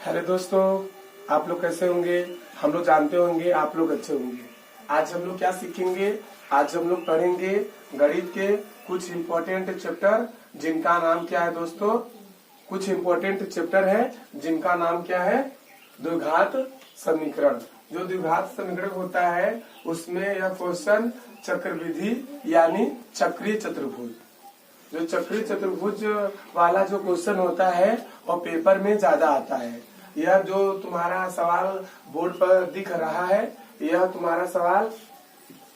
Hello दोस्तों, आप लोग कैसे होंगे। हम लोग जानते होंगे आप लोग अच्छे होंगे। आज हम लोग क्या सीखेंगे। आज हम लोग पढ़ेंगे गणित के कुछ इम्पोर्टेंट चैप्टर जिनका नाम क्या है दोस्तों। कुछ इम्पोर्टेंट चैप्टर है जिनका नाम क्या है, द्विघात समीकरण। जो द्विघात समीकरण होता है उसमें यह क्वेश्चन चक्रविधि यानी चक्रीय चतुर्भुज, जो चक्रीय चतुर्भुज वाला जो क्वेश्चन होता है वो पेपर में ज्यादा आता है। यह जो तुम्हारा सवाल बोर्ड पर दिख रहा है, यह तुम्हारा सवाल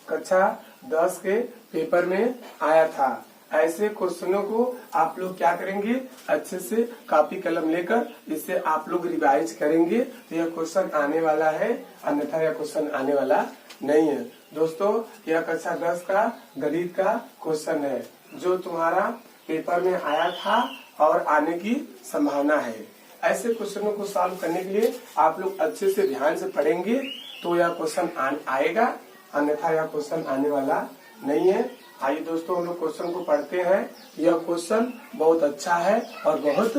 कक्षा 10 के पेपर में आया था। ऐसे क्वेश्चनों को आप लोग क्या करेंगे, अच्छे से कॉपी कलम लेकर इसे आप लोग रिवाइज करेंगे तो यह क्वेश्चन आने वाला है, अन्यथा यह क्वेश्चन आने वाला नहीं है। दोस्तों, यह कक्षा 10 का गणित का क्वेश्चन है जो तुम्हारा पेपर में आया था और आने की संभावना है। ऐसे क्वेश्चनों को सॉल्व करने के लिए आप लोग अच्छे से ध्यान से पढ़ेंगे तो यह क्वेश्चन आएगा, अन्यथा यह क्वेश्चन आने वाला नहीं है। आइए दोस्तों, हम लोग क्वेश्चन को पढ़ते हैं। यह क्वेश्चन बहुत अच्छा है और बहुत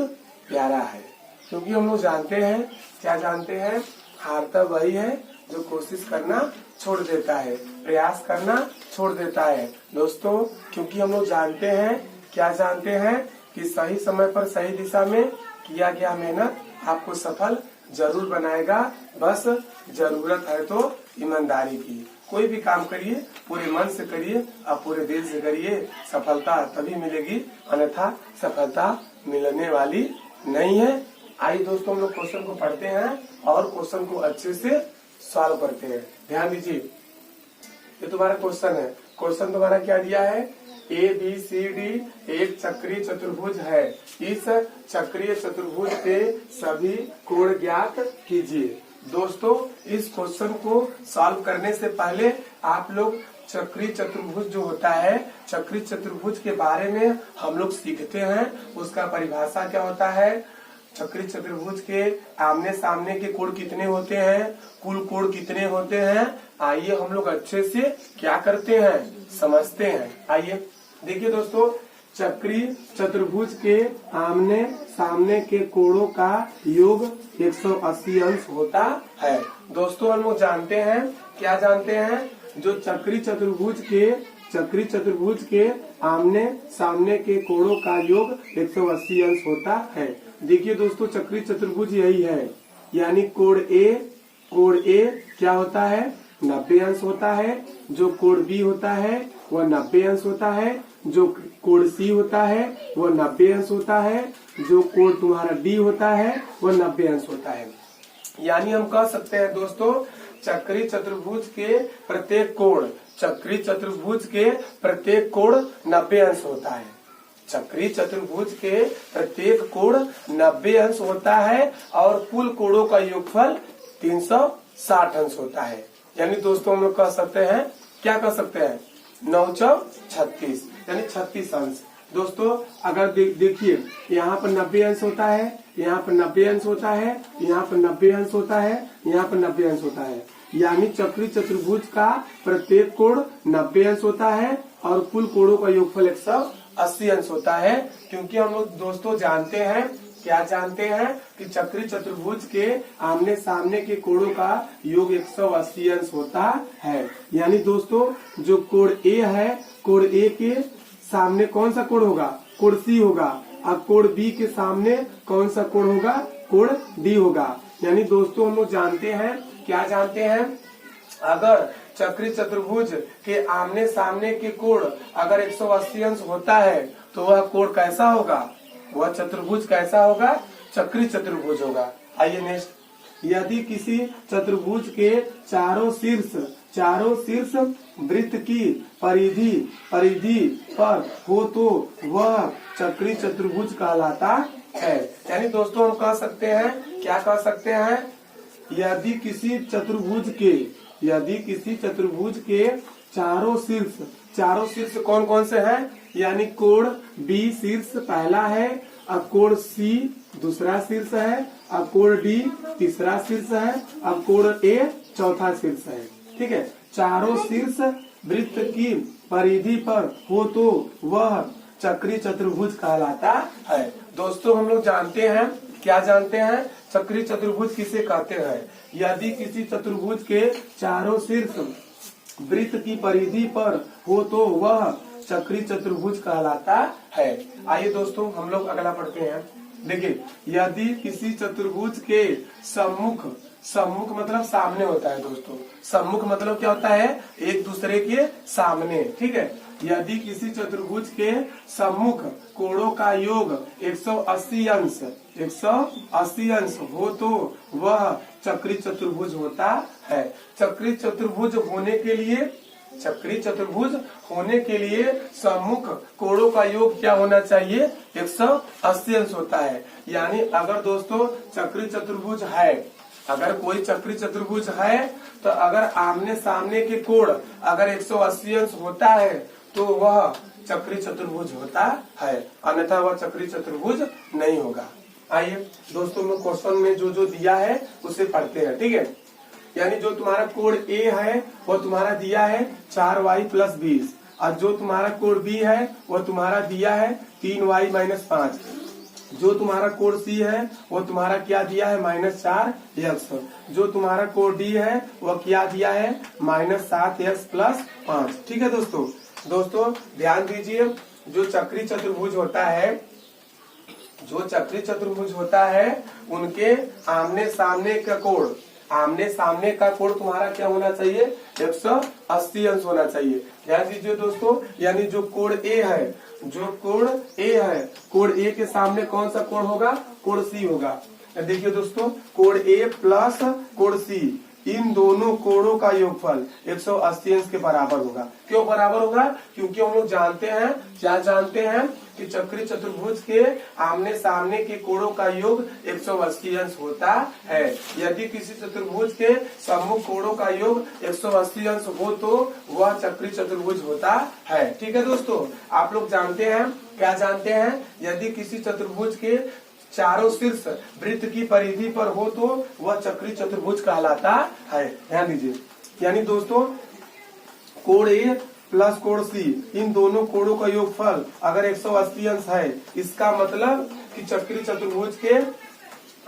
प्यारा है, क्योंकि हम लोग जानते हैं, क्या जानते हैं, हारता वही है जो कोशिश करना छोड़ देता है, प्रयास करना छोड़ देता है दोस्तों। क्योंकि हम लोग जानते हैं, क्या जानते हैं कि सही समय पर सही दिशा में किया गया मेहनत आपको सफल जरूर बनाएगा। बस जरूरत है तो ईमानदारी की। कोई भी काम करिए पूरे मन से करिए और पूरे दिल से करिए, सफलता तभी मिलेगी, अन्यथा सफलता मिलने वाली नहीं है। आइए दोस्तों, हम लोग क्वेश्चन को पढ़ते हैं और क्वेश्चन को अच्छे से सॉल्व करते हैं। ध्यान दीजिए, ये तुम्हारा क्वेश्चन है। क्वेश्चन तुम्हारा क्या दिया है, ABCD एक चक्रीय चतुर्भुज है। इस चक्रीय चतुर्भुज के सभी कोण ज्ञात कीजिए। दोस्तों, इस क्वेश्चन को सॉल्व करने से पहले आप लोग चक्रीय चतुर्भुज जो होता है, चक्रीय चतुर्भुज के बारे में हम लोग सीखते हैं। उसका परिभाषा क्या होता है, चक्रीय चतुर्भुज के आमने सामने के कोण कितने होते हैं, कुल कोण कितने होते हैं। आइए हम लोग अच्छे से क्या करते हैं, समझते हैं। आइए देखिए दोस्तों, चक्रीय चतुर्भुज के आमने सामने के कोणों का योग 180 अंश होता है। दोस्तों, हम लोग जानते हैं, क्या जानते हैं, जो चक्रीय चतुर्भुज के आमने सामने के कोणों का योग 180 अंश होता है। देखिए दोस्तों, चक्रीय चतुर्भुज यही है, यानी कोण ए क्या होता है, 90 अंश होता है। जो कोण बी होता है वह 90 अंश होता है। जो कोण सी होता है वह 90 अंश होता है। जो कोण तुम्हारा डी होता है वह 90 अंश होता है। यानी हम कह सकते हैं दोस्तों, चक्रीय चतुर्भुज के प्रत्येक कोण 90 अंश होता है। चक्रीय चतुर्भुज के प्रत्येक कोण 90 अंश होता है और कुल कोणों का योगफल 360 अंश होता है। यानी दोस्तों, हम लोग कह सकते हैं, क्या कह सकते हैं, 9 चौक 36 यानी 36 अंश। दोस्तों, अगर देखिए, यहाँ पर 90 अंश होता है, यहाँ पर 90 अंश होता है, यहाँ पर 90 अंश होता है, यहाँ पर 90 अंश होता है। यानी चक्रीय चतुर्भुज का प्रत्येक कोण 90 अंश होता है और कुल कोणों का योगफल 180 अंश होता है। क्योंकि हम लोग दोस्तों जानते हैं, क्या जानते हैं, कि चक्रीय चतुर्भुज के आमने सामने के कोणों का योग 180 अंश होता है। यानी दोस्तों, जो कोण ए है, कोण ए के सामने कौन सा कोण होगा, कोण सी होगा। और कोण बी के सामने कौन सा कोण होगा, कोण डी होगा। यानी दोस्तों, हम लोग जानते हैं, क्या जानते हैं, अगर चक्रीय चतुर्भुज के आमने सामने के कोण अगर 180 अंश होता है तो वह कोण कैसा होगा, वह चतुर्भुज कैसा होगा, चक्रीय चतुर्भुज होगा। आइए नेक्स्ट, यदि किसी चतुर्भुज के चारों शीर्ष वृत्त की परिधि पर हो तो वह चक्रीय चतुर्भुज कहलाता है। यानी दोस्तों, हम कह सकते हैं, क्या कह सकते हैं, यदि किसी चतुर्भुज के चारों शीर्ष कौन कौन से हैं, यानी कोण बी शीर्ष पहला है, अब कोण सी दूसरा शीर्ष है, अब कोण डी तीसरा शीर्ष है, अब कोण ए चौथा शीर्ष है। ठीक है, चारों शीर्ष वृत्त की परिधि पर हो तो वह चक्रीय चतुर्भुज कहलाता है। दोस्तों, हम लोग जानते हैं, क्या जानते हैं? चक्रीय चतुर्भुज किसे कहते हैं? यदि किसी चतुर्भुज के चारों शीर्ष वृत्त की परिधि पर हो तो वह चक्रीय चतुर्भुज कहलाता है। आइए दोस्तों हम लोग अगला पढ़ते हैं। देखिए, यदि किसी चतुर्भुज के सम्मुख, सम्मुख मतलब सामने होता है दोस्तों, सम्मुख मतलब क्या होता है? एक दूसरे के सामने, ठीक है। यदि किसी चतुर्भुज के सम्मुख कोणों का योग 180 अंश 180 अंश हो तो वह चक्रीय चतुर्भुज होता है। चक्रीय चतुर्भुज होने के लिए, चक्रीय चतुर्भुज होने के लिए सम्मुख कोणों का योग क्या होना चाहिए? 180 अंश होता है। यानी अगर दोस्तों चक्रीय चतुर्भुज है, अगर कोई चक्रीय चतुर्भुज है तो अगर आमने सामने के कोण अगर 180 अंश होता है तो वह चक्रीय चतुर्भुज होता है, अन्यथा वह चक्रीय चतुर्भुज नहीं होगा। आइए दोस्तों में क्वेश्चन में जो जो दिया है उसे पढ़ते हैं, ठीक है। यानी जो तुम्हारा कोण ए है वो तुम्हारा दिया है 4y + 20, और जो तुम्हारा कोण बी है वो तुम्हारा दिया है 3y - 5। जो तुम्हारा कोण सी है वो तुम्हारा क्या दिया है? -4x। जो तुम्हारा कोण डी है वो क्या दिया है? -7x + 5, ठीक है दोस्तों। दोस्तों ध्यान दीजिए, जो चक्रीय चतुर्भुज होता है, जो चक्रीय चतुर्भुज होता है उनके आमने सामने का कोण, आमने सामने का कोण तुम्हारा क्या होना चाहिए? 180 अंश होना चाहिए। ध्यान दीजिए दोस्तों, यानी जो कोण ए है, जो कोण ए है, कोण ए के सामने कौन सा कोण होगा? कोण सी होगा। देखिए दोस्तों, कोण ए प्लस कोण सी, इन दोनों कोणों का योगफल 180 अंश के बराबर होगा। क्यों बराबर होगा? क्योंकि हम लोग जानते हैं, क्या जानते हैं कि चक्रीय चतुर्भुज के आमने सामने के कोणों का योग 180 अंश होता है। यदि किसी चतुर्भुज के सम्मुख कोणों का योग 180 अंश हो तो वह चक्रीय चतुर्भुज होता है, ठीक है दोस्तों। आप लोग जानते हैं, क्या जानते हैं? यदि किसी चतुर्भुज के चारों शीर्ष वृत्त की परिधि पर हो तो वह चक्रीय चतुर्भुज कहलाता है। ध्यान दीजिए, यानी दोस्तों कोण ए प्लस कोण सी, इन दोनों कोणों का योगफल अगर 180 अंश है, इसका मतलब कि चक्रीय चतुर्भुज के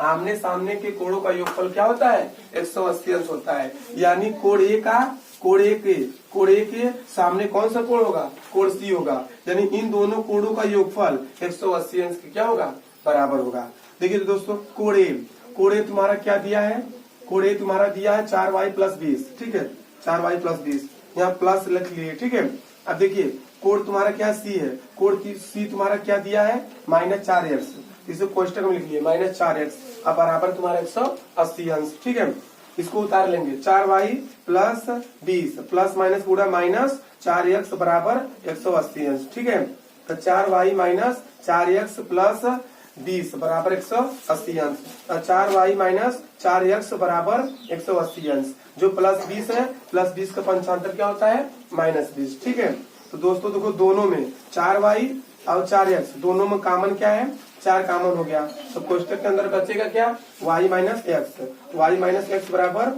आमने सामने के कोणों का योगफल क्या होता है? 180 अंश होता है। यानी कोण ए का, कोण ए के सामने कौन सा कोण होगा? कोण सी होगा। यानी इन दोनों कोणों का योगफल 180 अंश के क्या होगा? बराबर होगा। देखिए दोस्तों, कोण ए तुम्हारा क्या दिया है? कोण ए तुम्हारा दिया है 4y + 20, ठीक है। 4y + 20 यहाँ प्लस लिख लिए, ठीक है। अब देखिए कोण तुम्हारा क्या सी है, कोण की सी तुम्हारा क्या दिया है? -4x, इसे कोष्टक में लिख लिए -4x, अब बराबर तुम्हारा 180 अंश, ठीक है। इसको उतार लेंगे, 4y + 20 प्लस माइनस पूरा -4x बराबर 180 अंश, ठीक है। तो 4y - 4x + 20 बराबर 180 अंश, 4y - 4x बराबर 180 अंश। जो +20 है, +20 का पंचांतर क्या होता है? -20, ठीक है। तो दोस्तों देखो, दोनों में 4y और 4x दोनों में कॉमन क्या है? 4 कॉमन हो गया, तो कोष्टक के अंदर बचेगा क्या? y - x, y - x बराबर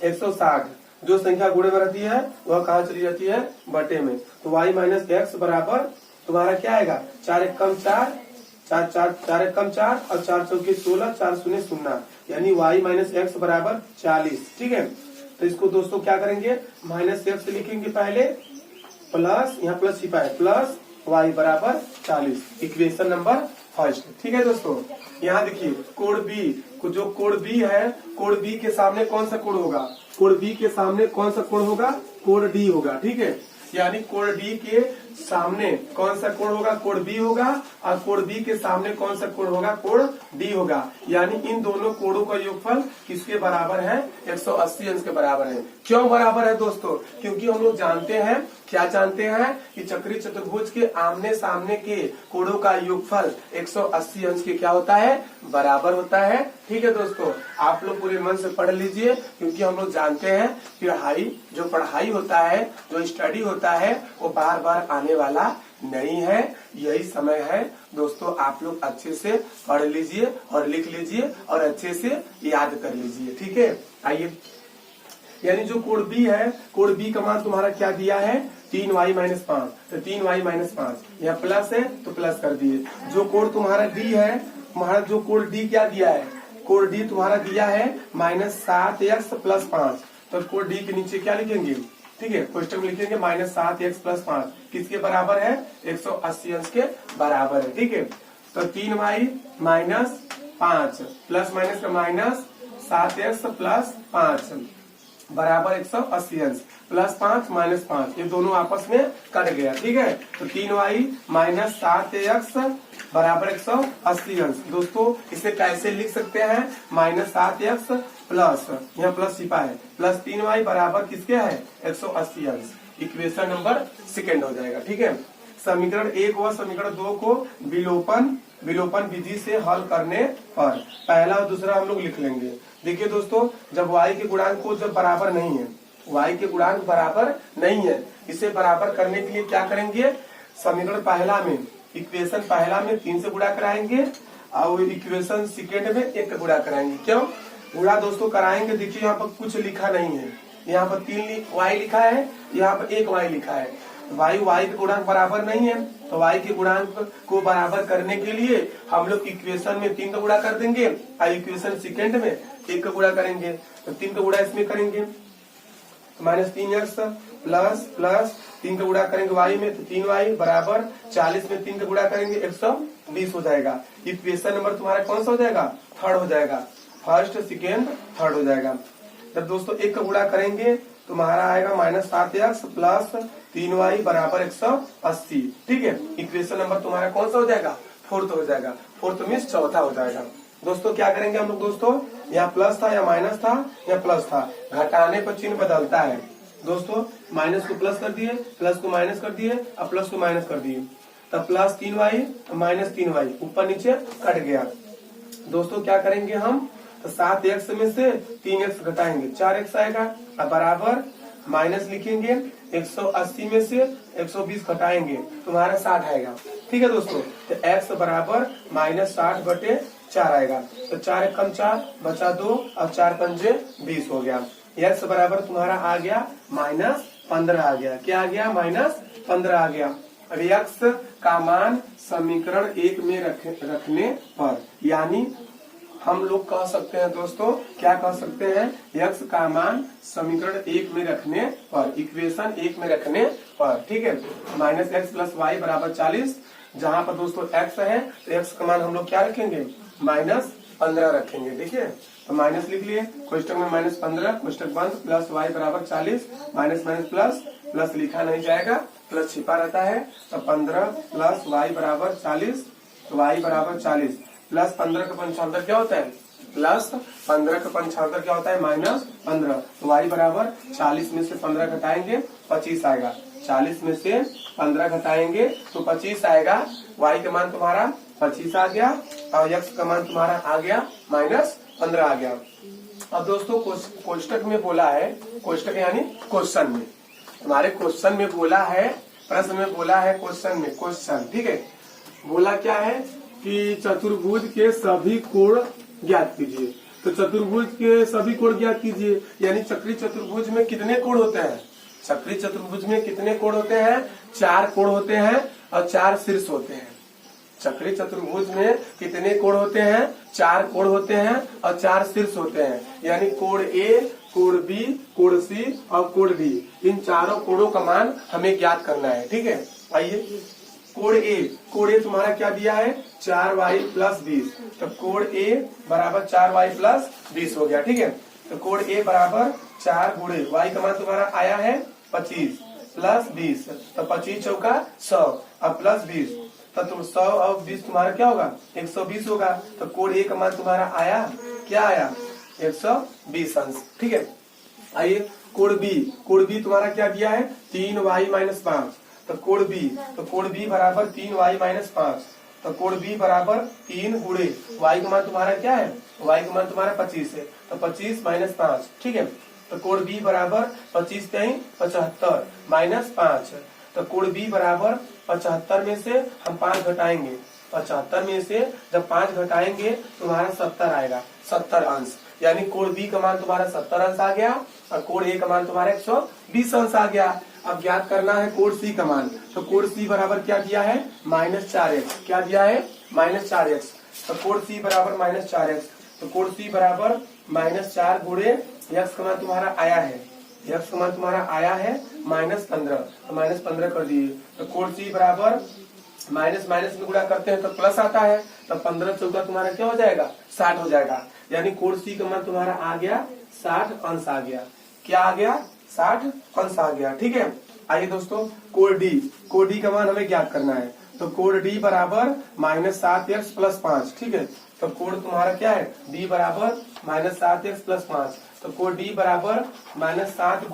160। जो संख्या गुणे में रहती है वह कहाँ चली जाती है? बटे में। तो y - x बराबर तुम्हारा क्या आएगा? 4 एकम 4, 4 एकम 4 और 4 चौके 16, 4 शून्य 0, यानी y - x बराबर 40, ठीक है। तो इसको दोस्तों क्या करेंगे? -x लिखेंगे पहले, प्लस यहाँ प्लस छिपा है, प्लस y बराबर 40, इक्वेशन नंबर फर्स्ट, ठीक है दोस्तों। यहाँ देखिए कोण बी, जो कोण बी है, कोण बी के सामने कौन सा कोण होगा? कोण बी के सामने कौन सा कोण होगा? कोण डी होगा, ठीक है। यानी कोण डी के सामने कौन सा कोण होगा? कोण बी होगा, और कोण बी के सामने कौन सा कोण होगा? कोण डी होगा। यानी इन दोनों कोणों का योगफल किसके बराबर है? 180 अंश के बराबर है। क्यों बराबर है दोस्तों? क्योंकि हम लोग जानते हैं, क्या जानते हैं कि चक्रीय चतुर्भुज के आमने सामने के कोणों का योगफल 180 अंश के क्या होता है? बराबर होता है, ठीक है दोस्तों। आप लोग पूरे मन से पढ़ लीजिए, क्योंकि हम लोग जानते हैं कि जो पढ़ाई होता है, जो स्टडी होता है, वो बार बार आने वाला नहीं है। यही समय है दोस्तों, आप लोग अच्छे से पढ़ लीजिए और लिख लीजिए और अच्छे से याद कर लीजिए, ठीक है। आइए, यानी जो कोण बी है, कोण बी का मान तुम्हारा क्या दिया है? 3y - 5, तो 3y - 5 यहाँ प्लस है तो प्लस कर दिए। जो कोण तुम्हारा डी है, तुम्हारा जो कोड डी क्या दिया है, कोड डी तुम्हारा दिया है -7x + 5। तो कोड डी के नीचे क्या लिखेंगे, ठीक है, क्वेश्चन में लिखेंगे -7x + 5 किसके बराबर है, 180 अंश के बराबर है। ठीक है, तो 3y - 5 प्लस माइनस का -7x + 5 बराबर 180 अंश, +5 -5 ये दोनों आपस में कट गया। ठीक है, तो 3y - 7x बराबर 180 अंश। दोस्तों इसे कैसे लिख सकते हैं, -7x प्लस, यहाँ प्लस छिपा है, प्लस 3y बराबर किसके है, 180 अंश। इक्वेशन नंबर सेकेंड हो जाएगा। ठीक है, समीकरण 1 व समीकरण 2 को विलोपन विधि से हल करने पर पहला और दूसरा हम लोग लिख लेंगे। देखिए दोस्तों, जब y के गुणांक को जब बराबर नहीं है, y के गुणांक बराबर नहीं है, इसे बराबर करने के लिए क्या करेंगे, समीकरण पहला में, इक्वेशन पहला में 3 से गुणा कराएंगे और इक्वेशन सेकेंड में 1 का गुणा कराएंगे। क्यों गुणा दोस्तों कराएंगे, देखिए यहाँ पर कुछ लिखा नहीं है, यहाँ पर 3y लिखा है, यहाँ पर 1y लिखा है। y के गुणांक बराबर नहीं है, तो y के गुणांक को बराबर करने के लिए हम लोग इक्वेशन में 3 का गुणा कर देंगे और इक्वेशन सेकेंड में 1 का गुणा करेंगे। तो 3 का गुणा इसमें करेंगे तो -3x प्लस 3 का गुणा करेंगे y में, तो 3y बराबर 40 में 3 का गुणा करेंगे 120 हो जाएगा। इक्वेशन नंबर तुम्हारा कौन सा हो जाएगा, थर्ड हो जाएगा, फर्स्ट सेकेंड थर्ड हो जाएगा। जब दोस्तों 1 का गुणा करेंगे तुम्हारा आएगा -7x प्लस 3y बराबर 180। ठीक है, इक्वेशन नंबर तुम्हारा कौन सा हो जाएगा, फोर्थ हो जाएगा, फोर्थ मीन्स चौथा हो जाएगा। दोस्तों क्या करेंगे हम लोग, दोस्तों यहाँ प्लस था या माइनस था या प्लस था, घटाने पर चिन्ह बदलता है। दोस्तों माइनस को प्लस कर दिए, प्लस को माइनस कर दिए और प्लस को माइनस कर दिए, तब प्लस 3y -3y ऊपर नीचे कट गया। दोस्तों क्या करेंगे हम, तो 7x में से 3x घटाएंगे 4x आएगा, अब बराबर माइनस लिखेंगे, 180 में से 120 घटाएंगे तुम्हारा 60 आएगा। ठीक है दोस्तों, तो x बराबर -60/4 आएगा, तो 4 × 4 बचा 2 और 4 × 5 20 हो गया। x बराबर तुम्हारा आ गया -15 आ गया, क्या आ गया, -15 आ गया। अब x का मान समीकरण 1 में रखने पर, यानी हम लोग कह सकते हैं दोस्तों, क्या कह सकते हैं, x का मान समीकरण 1 में रखने पर, इक्वेशन 1 में रखने पर। ठीक है, -x + y बराबर 40, जहाँ पर दोस्तों x है तो x का मान हम लोग क्या रखेंगे, -15 रखेंगे। देखिए, तो माइनस लिख लिए, क्वेश्चन में -15 क्वेश्चन बंद, प्लस y बराबर 40, माइनस प्लस लिखा नहीं जाएगा, प्लस छिपा रहता है, तो 15 प्लस y बराबर 40, तो y बराबर 40 प्लस 15 का 75 क्या होता है, प्लस 15 का 75 क्या होता है, -15। तो y बराबर 40 में से 15 घटाएंगे 25 आएगा, 40 में से 15 घटाएंगे तो 25 आएगा। y का मान तुम्हारा 25 आ गया और x का मान तुम्हारा आ गया -15 आ गया। अब दोस्तों कोष्टक में बोला है, कोष्टक यानी क्वेश्चन में, हमारे क्वेश्चन में बोला है, प्रश्न में बोला है, क्वेश्चन में क्वेश्चन, ठीक है, बोला क्या है कि चतुर्भुज के सभी कोण ज्ञात कीजिए। तो चतुर्भुज के सभी कोण ज्ञात कीजिए, यानी चक्री चतुर्भुज में कितने कोण होते हैं, चक्री चतुर्भुज में कितने कोण होते हैं, 4 कोण होते हैं और 4 शीर्ष होते हैं। चक्री चतुर्भुज में कितने कोण होते हैं, 4 कोण होते हैं और 4 शीर्ष होते हैं, यानी कोण ए, कोण बी, कोण सी और कोण डी, इन चारों कोणों का मान हमें ज्ञात करना है। ठीक है, आइए कोण ए तुम्हारा क्या दिया है, 4y + 20, तो कोण ए बराबर 4y + 20 हो गया। ठीक है, तो कोण ए बराबर 4 गुणे y का मान तुम्हारा आया है 25 + 20, तो 25 चौका 100 अब + 20, तो तुम 100 और 20 तुम्हारा क्या होगा, 120 होगा। तो कोण ए का मान तुम्हारा आया, क्या आया, 120 अंश। ठीक है, आइए कोण बी तुम्हारा क्या दिया है, 3y - 5, तो कोण बी बराबर 3y - 5, तो कोण बी बराबर 3 गुणे y का मान तुम्हारा क्या है, y का मान तुम्हारा 25 है, तो 25 - 5। ठीक है, तो कोण बी बराबर 25 × 75 -5, तो कोण बी बराबर 75 में से हम 5 घटाएंगे, 75 में से जब 5 घटाएंगे तुम्हारा 70 आएगा, 70 अंश, यानी कोण बी का मान तुम्हारा 70 अंश आ गया और कोण ए का मान तुम्हारा 120 अंश आ गया। अब ज्ञात करना है कोण सी का मान, तो कोण सी बराबर क्या दिया है, -4x, क्या दिया है, -4x, तो कोड सी बराबर -4x, तो कोड सी बराबर -4 गुणे x का मान तुम्हारा आया है, x का मान तुम्हारा आया है -15, तो -15 कर दिए। तो कोड सी बराबर माइनस माइनस में गुणा करते हैं तो प्लस आता है, तो 15 चौका तुम्हारा क्या हो जाएगा 60 हो जाएगा। यानी कोड सी का मान तुम्हारा आ गया 60 अंश आ गया। क्या आ गया 60 अंश आ गया। ठीक है, आइए दोस्तों कोड डी का मान हमें ज्ञात करना है। तो कोड डी बराबर -7x + 5। ठीक है, तो कोड तुम्हारा क्या है डी बराबर -7x + 5। तो कोड डी बराबर -7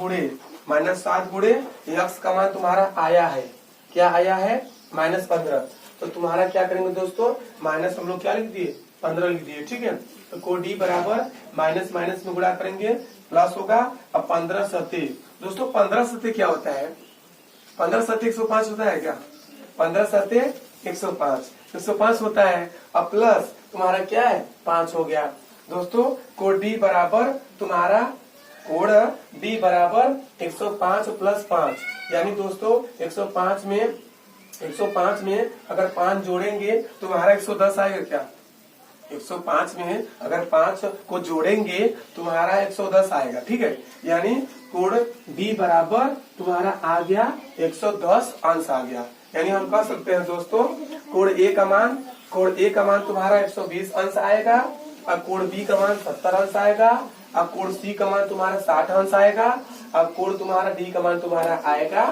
गुणे x का मान तुम्हारा आया है, क्या आया है -15। तो तुम्हारा क्या करेंगे दोस्तों माइनस हम लोग क्या लिख दिए 15 लिख दिए। ठीक है, तो कोड डी बराबर माइनस माइनस में गुणा करेंगे प्लस होगा। अब 15 सते दोस्तों 15 सते क्या होता है 15 सते 105 होता है क्या 15 सते 105 होता है। अब प्लस तुम्हारा क्या है 5 हो गया। दोस्तों कोड डी बराबर तुम्हारा कोड डी बराबर 105 + 5, यानी दोस्तों 105 में अगर 5 जोड़ेंगे तो तुम्हारा 110 आएगा क्या 105 में अगर 5 को जोड़ेंगे तुम्हारा 110 आएगा। ठीक है, यानी कोड डी बराबर तुम्हारा आ गया 110 अंश आ गया। यानी हम कह सकते हैं दोस्तों कोड ए का मान तुम्हारा 120 अंश आएगा, और कोड बी का मान 70 अंश आएगा, अब कोड सी का मान तुम्हारा 60 अंश आएगा, अब कोड तुम्हारा डी का मान तुम्हारा आएगा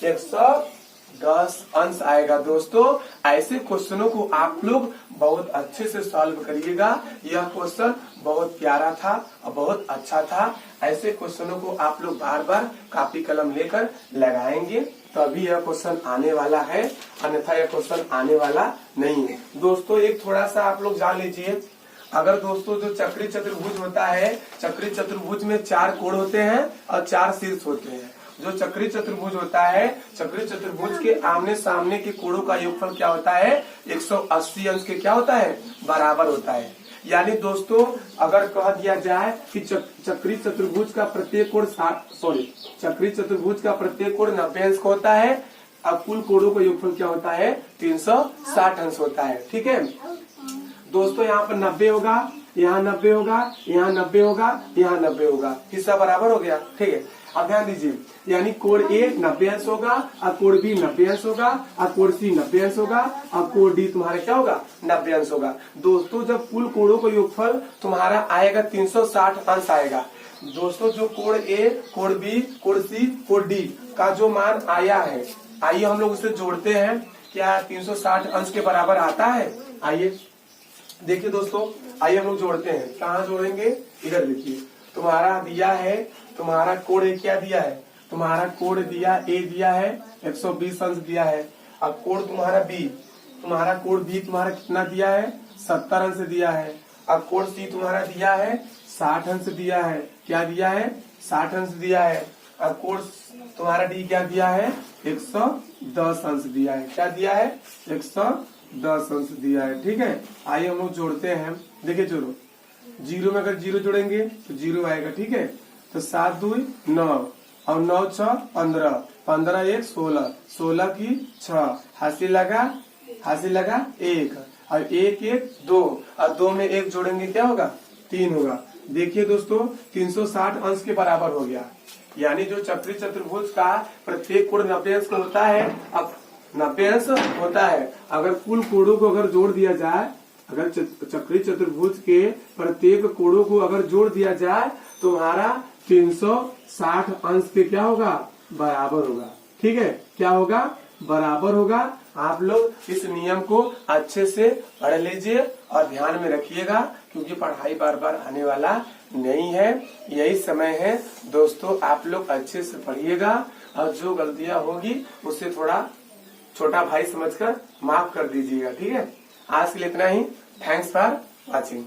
110 अंश आएगा। दोस्तों ऐसे क्वेश्चनों को आप लोग बहुत अच्छे से सॉल्व करिएगा। यह क्वेश्चन बहुत प्यारा था और बहुत अच्छा था। ऐसे क्वेश्चनों को आप लोग बार बार कॉपी कलम लेकर लगाएंगे तभी यह क्वेश्चन आने वाला है, अन्यथा यह क्वेश्चन आने वाला नहीं है। दोस्तों एक थोड़ा सा आप लोग जान लीजिए, अगर दोस्तों जो चक्री चतुर्भुज होता है, चक्री चतुर्भुज में 4 कोण होते हैं और 4 शीर्ष होते हैं। जो चक्री चतुर्भुज होता है, चक्री चतुर्भुज के आमने सामने के कोणों का योगफल क्या होता है 180 अंश के क्या होता है बराबर होता है। यानी दोस्तों अगर कह दिया जाए कि चक्री चतुर्भुज का प्रत्येक कोण चक्री चतुर्भुज का प्रत्येक कोण 90 अंश का होता है, अब कुल कोणों का योगफल क्या होता है 360 अंश होता है। ठीक है दोस्तों, यहाँ पर 90 होगा, यहाँ 90 होगा, यहाँ 90 होगा, यहाँ 90 होगा, हिस्सा बराबर हो गया। ठीक है, अब ध्यान दीजिए, यानी कोड ए 90 अंश होगा, और कोड बी 90 अंश होगा, और कोड सी 90 अंश होगा, और कोड डी तुम्हारा क्या होगा 90 अंश होगा। दोस्तों जब कुल कोणों का योगफल तुम्हारा आएगा 360 अंश आएगा। दोस्तों जो कोड ए, कोड बी, कोड सी, कोड डी का जो मान आया है, आइए हम लोग उसे जोड़ते हैं। क्या 360 अंश के बराबर आता है? आइए देखिए दोस्तों, आइए हम लोग जोड़ते हैं। कहाँ जोड़ेंगे? इधर देखिए, तुम्हारा दिया है, तुम्हारा कोड ए क्या दिया है, तुम्हारा कोड दिया ए दिया है 120 अंश दिया है। अब कोड तुम्हारा बी तुम्हारा कितना दिया है 70 अंश दिया है। अब कोड सी तुम्हारा दिया है 60 अंश दिया है। क्या दिया है 60 अंश दिया है। अब कोड तुम्हारा डी क्या दिया है 110 अंश दिया है। क्या दिया है 110 अंश दिया है। ठीक है, आइए हम लोग जोड़ते हैं। देखिए जोड़ो, जीरो में अगर जीरो जोड़ेंगे तो जीरो आएगा। ठीक है, तो 7 2 9 और 9 6 15, 15 1 16, 16 की 6, हासिल लगा 1 और 1 1 2 और 2 में 1 जोड़ेंगे क्या होगा 3 होगा। देखिए दोस्तों 360 अंश के बराबर हो गया। यानी जो चक्री चतुर्भुज का प्रत्येक कोण 90 अंश का होता है, अब 90 अंश होता है। अगर कुल कोणों को अगर जोड़ दिया जाए, अगर चक्री चतुर्भुज के प्रत्येक कोणों को अगर जोड़ दिया जाए तो हमारा 360 अंश के क्या होगा बराबर होगा। ठीक है, क्या होगा बराबर होगा। आप लोग इस नियम को अच्छे से पढ़ लीजिए और ध्यान में रखिएगा, क्योंकि पढ़ाई बार बार आने वाला नहीं है। यही समय है दोस्तों, आप लोग अच्छे से पढ़िएगा और जो गलतियां होगी उससे थोड़ा छोटा भाई समझकर माफ कर दीजिएगा। ठीक है, आज के लिए इतना ही। Thanks for watching.